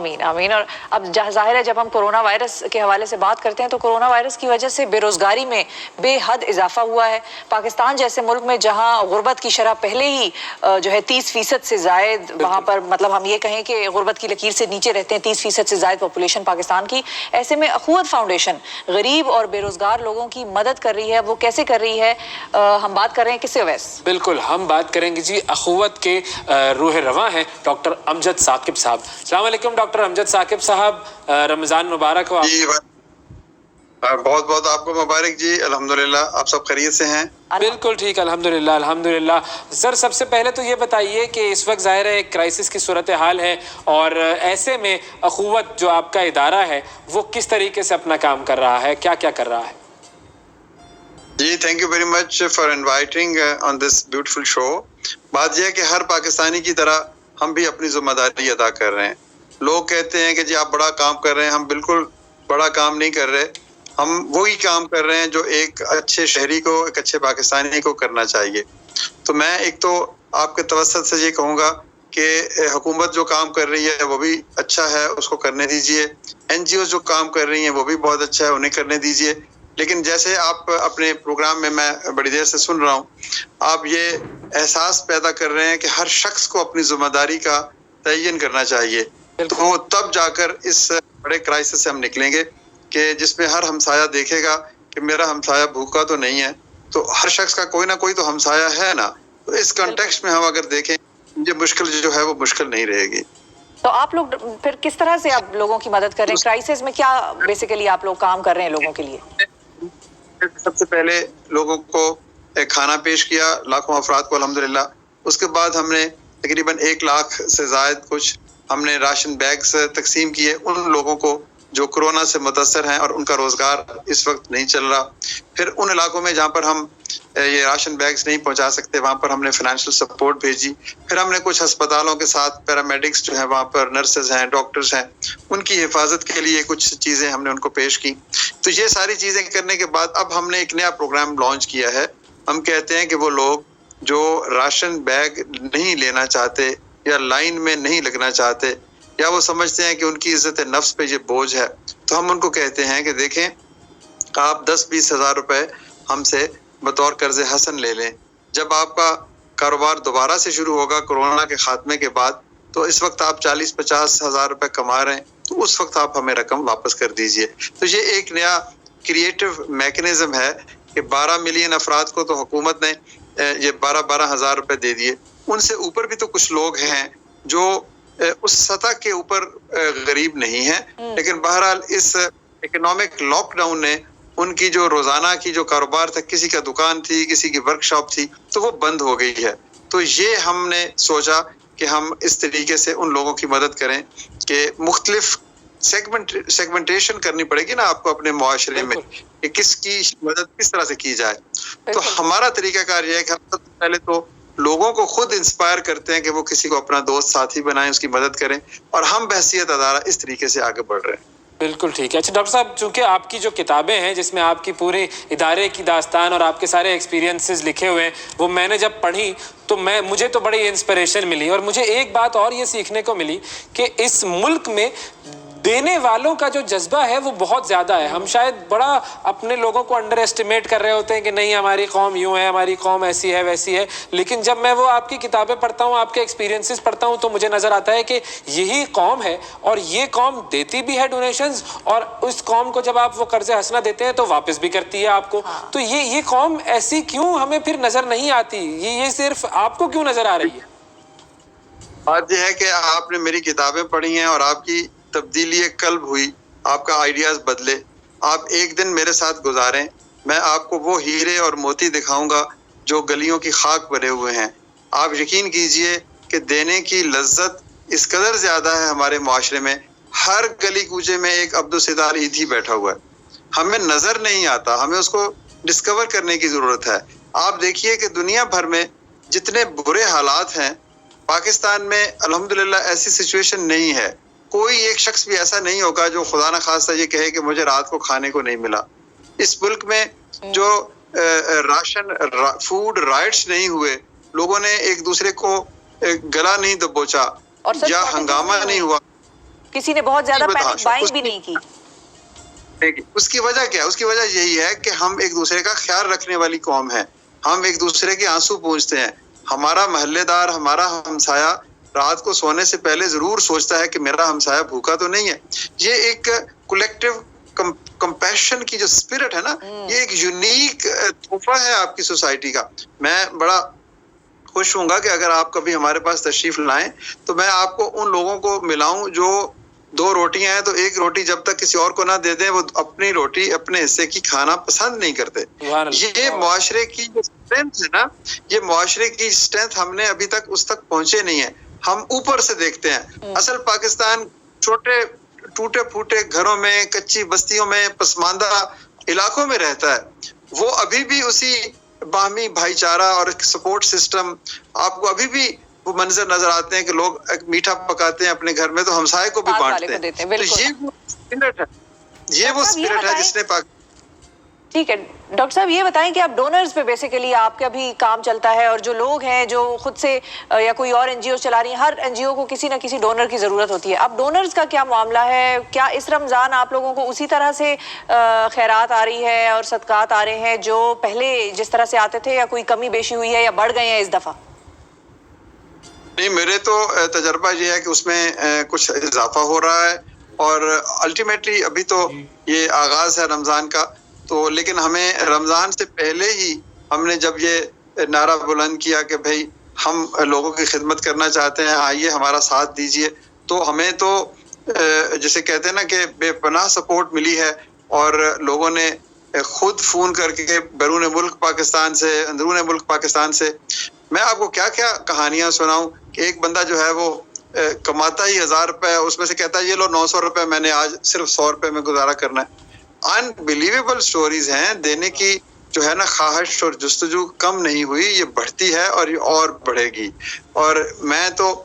آمین آمین. اور اب ظاہر ہے جب ہم کرونا وائرس کے حوالے سے بات کرتے ہیں تو کرونا وائرس کی وجہ سے بے روزگاری میں بے حد اضافہ ہوا ہے. پاکستان جیسے ملک میں جہاں غربت کی شرح پہلے ہی جو ہے 30% سے زائد وہاں پر مطلب ہم یہ کہیں کہ غربت کی لکیر سے نیچے رہتے ہیں 30% سے زائد پاپولیشن پاکستان کی. ایسے میں اخوت فاؤنڈیشن غریب اور بے روزگار لوگوں کی مدد کر رہی ہے. وہ کیسے کر رہی ہے؟ ہم بات کر رہے ہیں کس سے اویس؟ بالکل ہم بات کریں گے جی اخوت کے روح رواں ہیں ڈاکٹر امجد ثاقب صاحب. السلام علیکم ڈاکٹر امجد ثاقب صاحب, رمضان مبارک ہو. جی بہت بہت آپ کو مبارک جی. الحمدللہ آپ سب خیریت سے ہیں؟ بالکل ٹھیک الحمدللہ الحمدللہ. سر سب سے پہلے تو یہ بتائیے کہ اس وقت ظاہر ہے ایک کرائسس کی صورتحال ہے اور ایسے میں اخوت جو آپ کا ادارہ ہے وہ کس طریقے سے اپنا کام کر رہا ہے, کیا کیا کر رہا ہے؟ جی thank you very much for inviting on this beautiful show. بات یہ ہے کہ ہر پاکستانی کی طرح ہم بھی اپنی ذمہ داری ادا کر رہے ہیں. لوگ کہتے ہیں کہ جی آپ بڑا کام کر رہے ہیں. ہم بالکل بڑا کام نہیں کر رہے, ہم وہی کام کر رہے ہیں جو ایک اچھے شہری کو, ایک اچھے پاکستانی کو کرنا چاہیے. تو میں ایک تو آپ کے توسط سے یہ کہوں گا کہ حکومت جو کام کر رہی ہے وہ بھی اچھا ہے, اس کو کرنے دیجئے. این جی اوز جو کام کر رہی ہیں وہ بھی بہت اچھا ہے, انہیں کرنے دیجئے. لیکن جیسے آپ اپنے پروگرام میں بڑی دیر سے سن رہا ہوں, آپ یہ احساس پیدا کر رہے ہیں کہ ہر شخص کو اپنی ذمہ داری کا تعین کرنا چاہیے. تو تب جا کر اس بڑے کرائسس سے ہم نکلیں گے کہ جس میں ہر ہمسایہ دیکھے گا کہ میرا ہمسایہ بھوکا تو نہیں ہے. تو ہر شخص کا کوئی نہ کوئی تو ہمسایہ ہے نا. تو اس کنٹیکسٹ میں ہم اگر دیکھیں یہ مشکل جو ہے وہ مشکل نہیں رہے گی. تو آپ لوگ پھر کس طرح سے آپ لوگوں کی مدد کر رہے ہیں کرائسس میں؟ کیا بیسیکلی آپ لوگ کام کر رہے ہیں لوگوں کے لیے؟ سب سے پہلے لوگوں کو کھانا پیش کیا, لاکھوں افراد کو الحمدللہ. اس کے بعد ہم نے تقریباً 1 لاکھ سے زائد کچھ ہم نے راشن بیگز تقسیم کیے ان لوگوں کو جو کرونا سے متاثر ہیں اور ان کا روزگار اس وقت نہیں چل رہا. پھر ان علاقوں میں جہاں پر ہم یہ راشن بیگز نہیں پہنچا سکتے وہاں پر ہم نے فائنینشیل سپورٹ بھیجی. پھر ہم نے کچھ ہسپتالوں کے ساتھ پیرامیڈکس جو ہیں وہاں پر نرسز ہیں, ڈاکٹرز ہیں, ان کی حفاظت کے لیے کچھ چیزیں ہم نے ان کو پیش کی. تو یہ ساری چیزیں کرنے کے بعد اب ہم نے ایک نیا پروگرام لانچ کیا ہے. ہم کہتے ہیں کہ وہ لوگ جو راشن بیگ نہیں لینا چاہتے یا لائن میں نہیں لگنا چاہتے یا وہ سمجھتے ہیں کہ ان کی عزت نفس پہ یہ بوجھ ہے, تو ہم ان کو کہتے ہیں کہ دیکھیں آپ 10-20 ہزار روپے ہم سے بطور قرض حسن لے لیں. جب آپ کا کاروبار دوبارہ سے شروع ہوگا کرونا کے خاتمے کے بعد, تو اس وقت آپ 40-50 ہزار روپے کما رہے ہیں, تو اس وقت آپ ہمیں رقم واپس کر دیجئے. تو یہ ایک نیا کریٹو میکنزم ہے کہ 12 ملین افراد کو تو حکومت نے یہ 12 ہزار روپے دے دیے. ان سے اوپر بھی تو کچھ لوگ ہیں جو اس سطح کے اوپر غریب نہیں ہیں, لیکن بہرحال اس اکنامک لاک ڈاؤن نے ان کی جو روزانہ کی جو کاروبار تھا, کسی کا دکان تھی, کسی کی ورک شاپ تھی, تو وہ بند ہو گئی ہے. تو یہ ہم نے سوچا کہ ہم اس طریقے سے ان لوگوں کی مدد کریں کہ مختلف سیگمنٹیشن کرنی پڑے گی نا آپ کو اپنے معاشرے میں کہ کس کی مدد کس طرح سے کی جائے. تو ہمارا طریقہ کار یہ ہے کہ ہم سب سے پہلے تو لوگوں کو خود انسپائر کرتے ہیں کہ وہ کسی کو اپنا دوست ساتھی بنائیں, اس کی مدد کریں, اور ہم بحیثیت ادارہ اس طریقے سے آگے بڑھ رہے ہیں. بالکل ٹھیک ہے. اچھا ڈاکٹر صاحب, چونکہ آپ کی جو کتابیں ہیں جس میں آپ کی پورے ادارے کی داستان اور آپ کے سارے ایکسپیرینسز لکھے ہوئے ہیں, وہ میں نے جب پڑھی تو مجھے تو بڑی انسپریشن ملی, اور مجھے ایک بات اور یہ سیکھنے کو ملی کہ اس ملک میں دینے والوں کا جو جذبہ ہے وہ بہت زیادہ ہے. ہم شاید بڑا اپنے لوگوں کو انڈر ایسٹیمیٹ کر رہے ہوتے ہیں کہ نہیں ہماری قوم یوں ہے, ہماری قوم ایسی ہے ویسی ہے, لیکن جب میں وہ آپ کی کتابیں پڑھتا ہوں, آپ کے ایکسپیرینسز پڑھتا ہوں, تو مجھے نظر آتا ہے کہ یہی قوم ہے اور یہ قوم دیتی بھی ہے ڈونیشنز, اور اس قوم کو جب آپ وہ قرض حسنہ دیتے ہیں تو واپس بھی کرتی ہے آپ کو. تو یہ قوم ایسی کیوں ہمیں پھر نظر نہیں آتی؟ یہ صرف آپ کو کیوں نظر آ رہی ہے؟ بات یہ ہے کہ آپ نے میری کتابیں پڑھی ہیں اور آپ کی تبدیلی قلب ہوئی, آپ کا آئیڈیاز بدلے. آپ ایک دن میرے ساتھ گزاریں, میں آپ کو وہ ہیرے اور موتی دکھاؤں گا جو گلیوں کی خاک بنے ہوئے ہیں. آپ یقین کیجئے کہ دینے کی لذت اس قدر زیادہ ہے ہمارے معاشرے میں. ہر گلی کوچے میں ایک عبدالستار ایتھی بیٹھا ہوا ہے, ہمیں نظر نہیں آتا, ہمیں اس کو ڈسکور کرنے کی ضرورت ہے. آپ دیکھیے کہ دنیا بھر میں جتنے برے حالات ہیں, پاکستان میں الحمدللہ ایسی سچویشن نہیں ہے. کوئی ایک شخص بھی ایسا نہیں ہوگا جو خدا نہ خواستہ یہ کہے کہ مجھے رات کو کھانے کو نہیں ملا. اس ملک میں جو فوڈ رائٹس نہیں ہوئے, لوگوں نے ایک دوسرے کو گلا نہیں دبوچا یا ہنگامہ نہیں ہوا, کسی نے بہت زیادہ پینک برداشت بائنگ بھی نہیں کی. اس کی وجہ کیا ہے؟ اس کی وجہ یہی ہے کہ ہم ایک دوسرے کا خیال رکھنے والی قوم ہے. ہم ایک دوسرے کے آنسو پوچھتے ہیں. ہمارا محلے دار، ہمارا ہمسایہ رات کو سونے سے پہلے ضرور سوچتا ہے کہ میرا ہمسایہ بھوکا تو نہیں ہے. یہ ایک کولیکٹیو کمپیشن کی جو اسپرٹ ہے نا، یہ ایک یونیک تحفہ ہے آپ کی سوسائٹی کا. میں بڑا خوش ہوں گا کہ اگر آپ کبھی ہمارے پاس تشریف لائیں تو میں آپ کو ان لوگوں کو ملاؤں جو 2 روٹیاں ہیں تو 1 روٹی جب تک کسی اور کو نہ دے دیں وہ اپنی روٹی اپنے حصے کی کھانا پسند نہیں کرتے. یہ معاشرے کی جو اسٹرینتھ ہے نا، یہ معاشرے کی اسٹرینتھ ہم نے ابھی تک اس تک پہنچے نہیں ہیں. ہم اوپر سے دیکھتے ہیں. اصل پاکستان چھوٹے ٹوٹے پھوٹے گھروں میں، کچی بستیوں میں، پسماندہ علاقوں میں رہتا ہے. وہ ابھی بھی اسی باہمی بھائی چارہ اور سپورٹ سسٹم، آپ کو ابھی بھی وہ منظر نظر آتے ہیں کہ لوگ میٹھا پکاتے ہیں اپنے گھر میں تو ہمسائے کو بھی بانٹتے ہیں. تو یہ وہ اسپرٹ ہے، یہ وہ اسپرٹ ہے جس نے ٹھیک ہے ڈاکٹر صاحب، یہ بتائیں کہ آپ ڈونرز پہ بیسیکلی آپ کا بھی کام چلتا ہے، اور جو لوگ ہیں جو خود سے یا کوئی اور این جی او چلا رہی ہیں، ہر این جی او کو کسی نہ کسی ڈونر کی ضرورت ہوتی ہے. اب ڈونرز کا کیا معاملہ ہے؟ کیا اس رمضان آپ لوگوں کو اسی طرح سے خیرات آ رہی ہے اور صدقات آ رہے ہیں جو پہلے جس طرح سے آتے تھے، یا کوئی کمی بیشی ہوئی ہے یا بڑھ گئے ہیں اس دفعہ؟ نہیں، میرے تو تجربہ یہ ہے کہ اس میں کچھ اضافہ ہو رہا ہے، اور الٹیمیٹلی ابھی تو یہ آغاز ہے رمضان کا. تو لیکن ہمیں رمضان سے پہلے ہی ہم نے جب یہ نعرہ بلند کیا کہ بھئی ہم لوگوں کی خدمت کرنا چاہتے ہیں، آئیے ہمارا ساتھ دیجئے، تو ہمیں تو جسے کہتے ہیں نا کہ بے پناہ سپورٹ ملی ہے. اور لوگوں نے خود فون کر کے بیرون ملک پاکستان سے، اندرون ملک پاکستان سے، میں آپ کو کیا کیا کہانیاں سناؤں کہ ایک بندہ جو ہے وہ کماتا ہی 1000 روپے، اس میں سے کہتا ہے یہ لو 900 روپے میں نے آج صرف 100 روپے میں گزارا کرنا ہے. انبلیویبل سٹوریز ہیں. دینے کی جو ہے نا خواہش اور جستجو کم نہیں ہوئی، یہ بڑھتی ہے اور یہ اور بڑھے گی. اور میں تو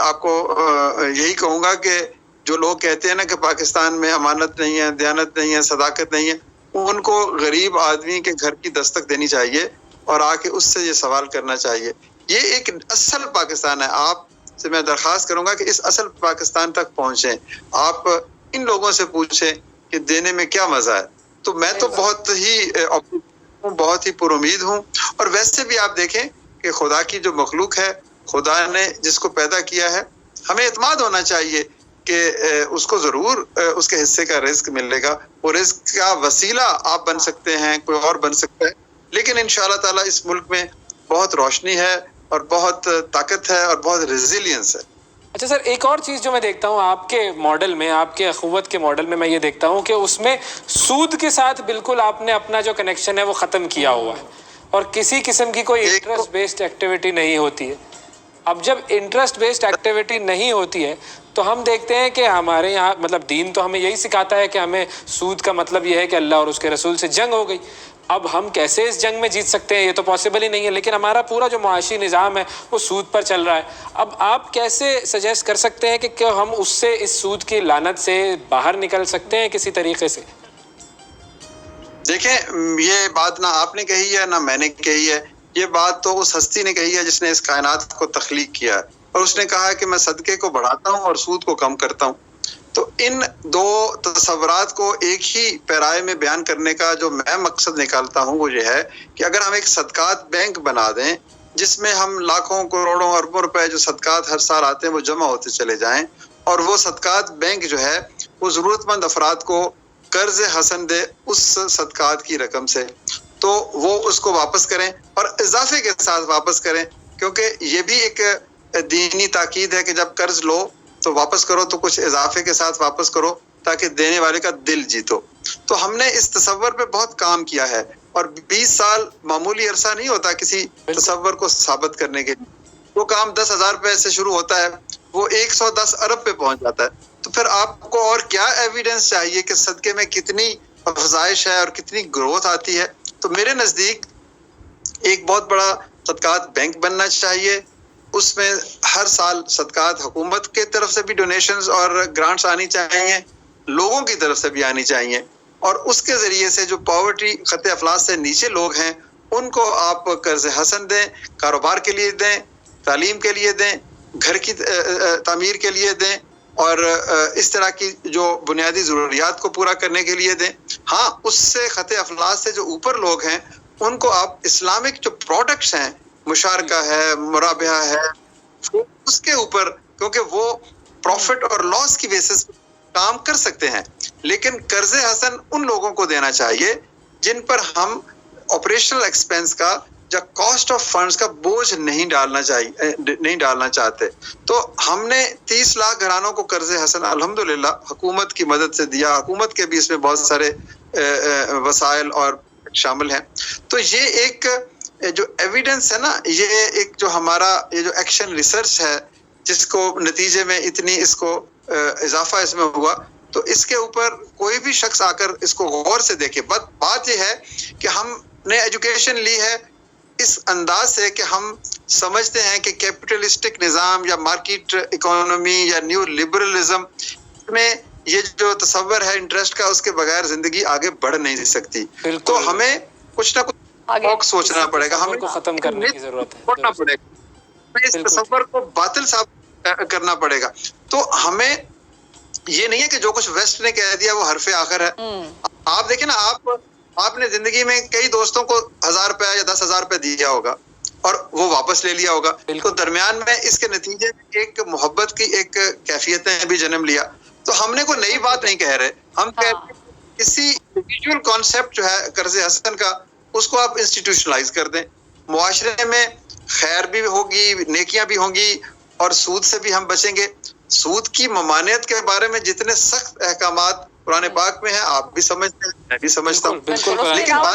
آپ کو یہی کہوں گا کہ جو لوگ کہتے ہیں نا کہ پاکستان میں امانت نہیں ہے، دیانت نہیں ہے، صداقت نہیں ہے، ان کو غریب آدمی کے گھر کی دستک دینی چاہیے اور آ کے اس سے یہ سوال کرنا چاہیے. یہ ایک اصل پاکستان ہے. آپ سے میں درخواست کروں گا کہ اس اصل پاکستان تک پہنچیں. آپ ان لوگوں سے پوچھیں کہ دینے میں کیا مزہ ہے. تو میں تو بہت ہی پر امید ہوں. اور ویسے بھی آپ دیکھیں کہ خدا کی جو مخلوق ہے، خدا نے جس کو پیدا کیا ہے، ہمیں اعتماد ہونا چاہیے کہ اس کو ضرور اس کے حصے کا رزق ملے گا. وہ رزق کا وسیلہ آپ بن سکتے ہیں، کوئی اور بن سکتا ہے، لیکن انشاءاللہ تعالی اس ملک میں بہت روشنی ہے اور بہت طاقت ہے اور بہت ریزیلینس ہے. اچھا سر، ایک اور چیز جو میں دیکھتا ہوں آپ کے ماڈل میں، آپ کے اخوت کے ماڈل میں یہ دیکھتا ہوں کہ اس میں سود کے ساتھ بالکل آپ نے اپنا جو کنیکشن ہے وہ ختم کیا ہوا ہے، اور کسی قسم کی کوئی انٹرسٹ بیسڈ ایکٹیویٹی نہیں ہوتی ہے. اب جب انٹرسٹ بیسڈ ایکٹیویٹی نہیں ہوتی ہے تو ہم دیکھتے ہیں کہ ہمارے یہاں مطلب دین تو ہمیں یہی سکھاتا ہے کہ ہمیں سود کا مطلب یہ ہے کہ اللہ اور اس کے رسول سے جنگ ہو گئی. اب ہم کیسے اس جنگ میں جیت سکتے ہیں؟ یہ تو پاسبل ہی نہیں ہے. لیکن ہمارا پورا جو معاشی نظام ہے وہ سود پر چل رہا ہے. اب آپ کیسے سجیسٹ کر سکتے ہیں کہ ہم اس سے، اس سود کی لعنت سے باہر نکل سکتے ہیں کسی طریقے سے؟ دیکھیں، یہ بات نہ آپ نے کہی ہے نہ میں نے کہی ہے. یہ بات تو اس ہستی نے کہی ہے جس نے اس کائنات کو تخلیق کیا ہے، اور اس نے کہا ہے کہ میں صدقے کو بڑھاتا ہوں اور سود کو کم کرتا ہوں. تو ان 2 تصورات کو ایک ہی پیرائے میں بیان کرنے کا جو میں مقصد نکالتا ہوں وہ یہ ہے کہ اگر ہم ایک صدقات بینک بنا دیں جس میں ہم لاکھوں کروڑوں اربوں روپے جو صدقات ہر سال آتے ہیں وہ جمع ہوتے چلے جائیں، اور وہ صدقات بینک جو ہے وہ ضرورت مند افراد کو قرض حسن دے اس صدقات کی رقم سے، تو وہ اس کو واپس کریں اور اضافے کے ساتھ واپس کریں. کیونکہ یہ بھی ایک دینی تاکید ہے کہ جب قرض لو تو واپس کرو تو کچھ اضافے کے ساتھ واپس کرو تاکہ دینے والے کا دل جیتو. تو ہم نے اس تصور پہ بہت کام کیا ہے، اور 20 سال معمولی عرصہ نہیں ہوتا کسی تصور کو ثابت کرنے کے لیے. وہ کام 10,000 روپے سے شروع ہوتا ہے، وہ 110 ارب پہ پہنچ جاتا ہے. تو پھر آپ کو اور کیا ایویڈنس چاہیے کہ صدقے میں کتنی افزائش ہے اور کتنی گروتھ آتی ہے. تو میرے نزدیک ایک بہت بڑا صدقات بینک بننا چاہیے. اس میں ہر سال صدقات حکومت کے طرف سے بھی ڈونیشنز اور گرانٹس آنی چاہیے، لوگوں کی طرف سے بھی آنی چاہیے، اور اس کے ذریعے سے جو پاورٹی خط افلاس سے نیچے لوگ ہیں ان کو آپ قرض حسن دیں، کاروبار کے لیے دیں، تعلیم کے لیے دیں، گھر کی تعمیر کے لیے دیں، اور اس طرح کی جو بنیادی ضروریات کو پورا کرنے کے لیے دیں. ہاں اس سے خط افلاس سے جو اوپر لوگ ہیں ان کو آپ اسلامک جو پروڈکٹس ہیں، مشارکہ ہے، مرابحہ ہے، اس کے اوپر، کیونکہ وہ پروفٹ اور لاس کی بیسس کام کر سکتے ہیں. لیکن قرض حسن ان لوگوں کو دینا چاہیے جن پر ہم آپریشنل ایکسپینس کا یا کاسٹ آف فنڈز کا بوجھ نہیں ڈالنا چاہتے. تو ہم نے 30 لاکھ گھرانوں کو قرض حسن الحمدللہ حکومت کی مدد سے دیا. حکومت کے بھی اس میں بہت سارے وسائل اور شامل ہیں. تو یہ ایک جو ایویڈنس ہے نا، یہ ایک جو ہمارا یہ جو ایکشن ریسرچ ہے جس کو نتیجے میں اتنی اس کو اضافہ اس میں ہوا، تو اس کے اوپر کوئی بھی شخص آ کر اس کو غور سے دیکھے. بات یہ ہے کہ ہم نے ایجوکیشن لی ہے اس انداز سے کہ ہم سمجھتے ہیں کہ کیپٹلسٹک نظام یا مارکیٹ اکانومی یا نیو لبرلزم میں یہ جو تصور ہے انٹرسٹ کا، اس کے بغیر زندگی آگے بڑھ نہیں سکتی. تو ہمیں کچھ نہ کچھ سوچنا پڑے گا، ہمیں کو ختم کرنے کی ضرورت ہے، چھوڑنا پڑے گا، اس تصور کو باطل ثابت کرنا پڑے گا. تو ہمیں یہ نہیں ہے کہ جو کچھ ویسٹ نے کہہ دیا وہ حرف آخر ہے. آپ دیکھیں نا، آپ نے زندگی میں کئی دوستوں کو 1000 روپے یا 10,000 روپے دیا ہوگا اور وہ واپس لے لیا ہوگا. تو درمیان میں اس کے نتیجے میں ایک محبت کی ایک کیفیت نے بھی جنم لیا. تو ہم نے کوئی نئی بات نہیں کہہ رہے، ہم کہہ رہے ہیں کسی انڈیویجول کانسیپٹ جو ہے قرض حسن کا، اس کو آپ انسٹیٹیوشنلائز کر دیں. معاشرے میں خیر بھی ہوگی، نیکیاں بھی ہوں گی، اور سود سے بھی ہم بچیں گے. سود کی ممانعت کے بارے میں جتنے سخت احکامات قرآن پاک میں ہیں، آپ بھی سمجھتے ہیں، میں بھی سمجھتا ہوں. لیکن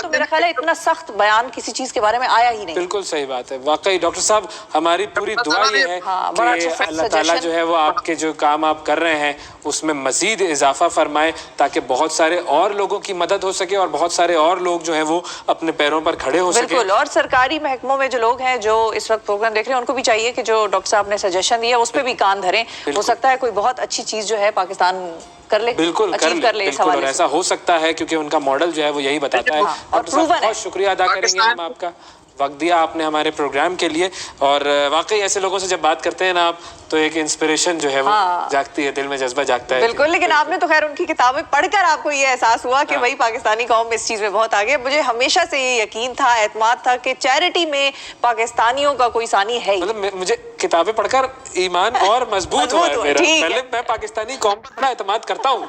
تو میرا خیال ہے اتنا سخت بیان کسی چیز کے بارے میں آیا ہی نہیں. بالکل صحیح بات ہے. واقعی ڈاکٹر صاحب، ہماری پوری دعا یہ ہے کہ اللہ تعالیٰ جو ہے وہ آپ کے جو کام آپ کر رہے ہیں اس میں مزید اضافہ فرمائے، تاکہ بہت سارے اور لوگوں کی مدد ہو سکے اور بہت سارے اور لوگ جو ہیں وہ اپنے پیروں پر کھڑے ہو سکے. بالکل. اور سرکاری محکموں میں جو لوگ ہیں جو اس وقت پروگرام دیکھ رہے ہیں، ان کو بھی چاہیے کہ جو ڈاکٹر صاحب نے سجیشن دیا اس پہ بھی کان دھریں. ہو سکتا ہے کوئی بہت اچھی چیز جو ہے پاکستان کر لے، بالکل کر لے. اور ایسا ہو سکتا ہے کیونکہ ان کا ماڈل جو ہے وہ یہی بتاتا ہے. ڈاکٹر صاحب بہت شکریہ ادا کریں گے ہم آپ کا، وقت دیا آپ نے ہمارے پروگرام کے لیے. اور واقعی ایسے لوگوں سے جب بات کرتے ہیں نا آپ، تو ایک انسپریشن جو ہے وہ جاگتی ہے، دل میں جذبہ جاگتا ہے. بالکل. لیکن آپ نے تو خیر ان کی کتابیں پڑھ کر آپ کو یہ احساس ہوا کہ بھائی پاکستانی قوم اس چیز میں بہت آگے. مجھے ہمیشہ سے یہ یقین تھا، اعتماد تھا کہ چیریٹی میں پاکستانیوں کا کوئی ثانی ہے ہی. مطلب مجھے کتابیں پڑھ کر ایمان اور مضبوط ہوا ہے میرا. پہلے میں پاکستانی قوم پر بڑا اعتماد کرتا ہوں.